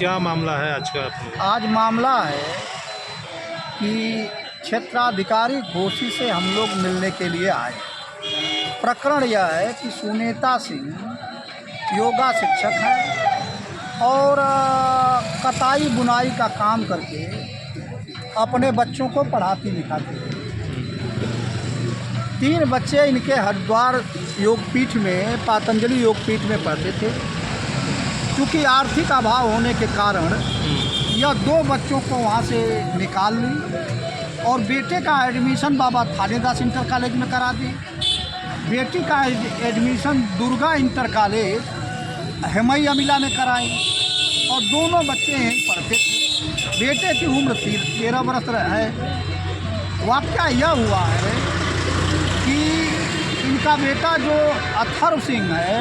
क्या मामला है आज का? आज मामला है कि क्षेत्राधिकारी घोषी से हम लोग मिलने के लिए आए। प्रकरण यह है कि सुनीता सिंह योगा शिक्षक है और कताई बुनाई का काम करके अपने बच्चों को पढ़ाती लिखाती है। 3 बच्चे इनके हरिद्वार योगपीठ में, पतंजलि योगपीठ में पढ़ते थे। क्योंकि आर्थिक अभाव होने के कारण यह 2 बच्चों को वहाँ से निकाल ली और बेटे का एडमिशन बाबा थानेदास इंटर कॉलेज में करा दी। बेटी का एडमिशन दुर्गा इंटर कॉलेज हेमई अमिला में कराई और दोनों बच्चे यहीं पढ़ते थे। बेटे की उम्र 13 वर्ष है। वाक़या यह हुआ है कि इनका बेटा जो अथर्व सिंह है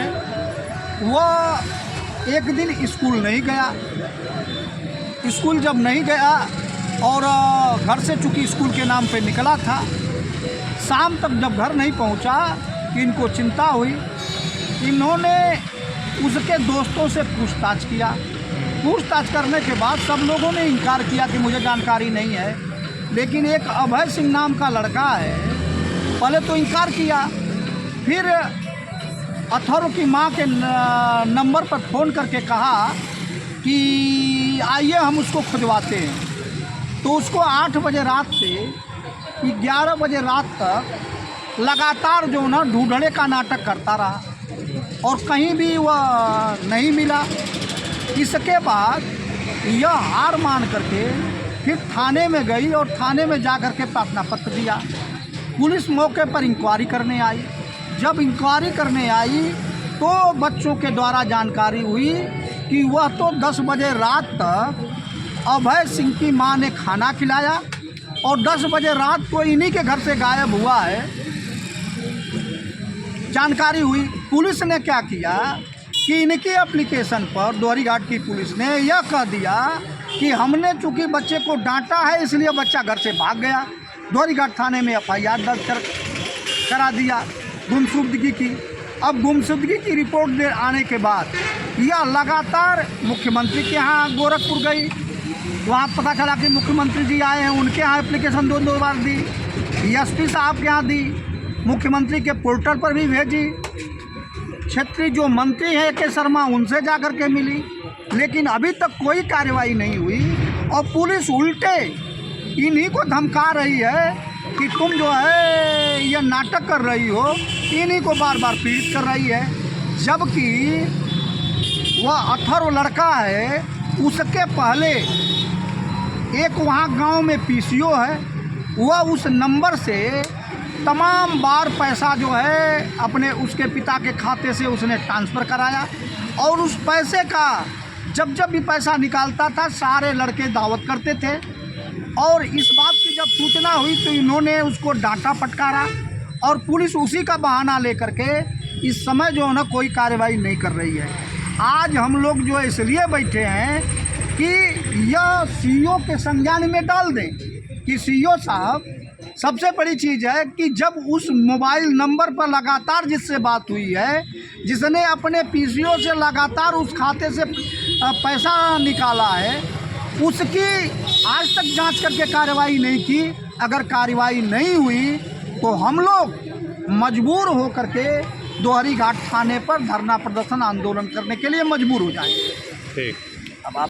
वह एक दिन स्कूल नहीं गया। स्कूल जब नहीं गया और घर से चूँकि स्कूल के नाम पे निकला था, शाम तक जब घर नहीं पहुंचा कि इनको चिंता हुई। इन्होंने उसके दोस्तों से पूछताछ किया। पूछताछ करने के बाद सब लोगों ने इनकार किया कि मुझे जानकारी नहीं है। लेकिन एक अभय सिंह नाम का लड़का है, पहले तो इनकार किया, फिर अथर्व की माँ के नंबर पर फ़ोन करके कहा कि आइए हम उसको खुजवाते हैं। तो उसको 8 बजे रात से 11 बजे रात तक लगातार जो ना ढूंढने का नाटक करता रहा और कहीं भी वह नहीं मिला। इसके बाद यह हार मान करके फिर थाने में गई और थाने में जा कर के प्रार्थना पत्र दिया। पुलिस मौके पर इंक्वायरी करने आई। जब इंक्वायरी करने आई तो बच्चों के द्वारा जानकारी हुई कि वह तो 10 बजे रात तक अभय सिंह की मां ने खाना खिलाया और 10 बजे रात को इन्हीं के घर से गायब हुआ है। जानकारी हुई। पुलिस ने क्या किया कि इनकी एप्लीकेशन पर दोहरीघाट की पुलिस ने यह कह दिया कि हमने चूँकि बच्चे को डांटा है इसलिए बच्चा घर से भाग गया। दोहरीघाट थाने में FIR दर्ज करा दिया गुमशुदगी की। अब गुमशुदगी की रिपोर्ट आने के बाद यह लगातार मुख्यमंत्री के यहाँ गोरखपुर गई। वहाँ पता चला कि मुख्यमंत्री जी आए हैं, उनके यहाँ एप्लीकेशन 2 बार दी। SP साहब के यहाँ दी, मुख्यमंत्री के पोर्टल पर भी भेजी। क्षेत्रीय जो मंत्री हैं AK शर्मा, उनसे जा कर के मिली, लेकिन अभी तक कोई कार्रवाई नहीं हुई। और पुलिस उल्टे इन्हीं को धमका रही है कि तुम जो है यह नाटक कर रही हो, इन्हीं को बार बार पीड़ित कर रही है। जबकि वह अथर्व लड़का है, उसके पहले एक वहाँ गांव में PCO है, वह उस नंबर से तमाम बार पैसा जो है अपने उसके पिता के खाते से उसने ट्रांसफ़र कराया और उस पैसे का जब भी पैसा निकालता था सारे लड़के दावत करते थे। और इस बात की जब सूचना हुई तो इन्होंने उसको डांटा फटकारा और पुलिस उसी का बहाना लेकर के इस समय जो है ना कोई कार्रवाई नहीं कर रही है। आज हम लोग जो इसलिए बैठे हैं कि यह CEO के संज्ञान में डाल दें कि CEO साहब, सबसे बड़ी चीज़ है कि जब उस मोबाइल नंबर पर लगातार जिससे बात हुई है, जिसने अपने PCO से लगातार उस खाते से पैसा निकाला है, उसकी आज तक जांच करके कार्रवाई नहीं की। अगर कार्रवाई नहीं हुई तो हम लोग मजबूर हो करके दोहरीघाट थाने पर धरना प्रदर्शन आंदोलन करने के लिए मजबूर हो जाएंगे। ठीक। अब आप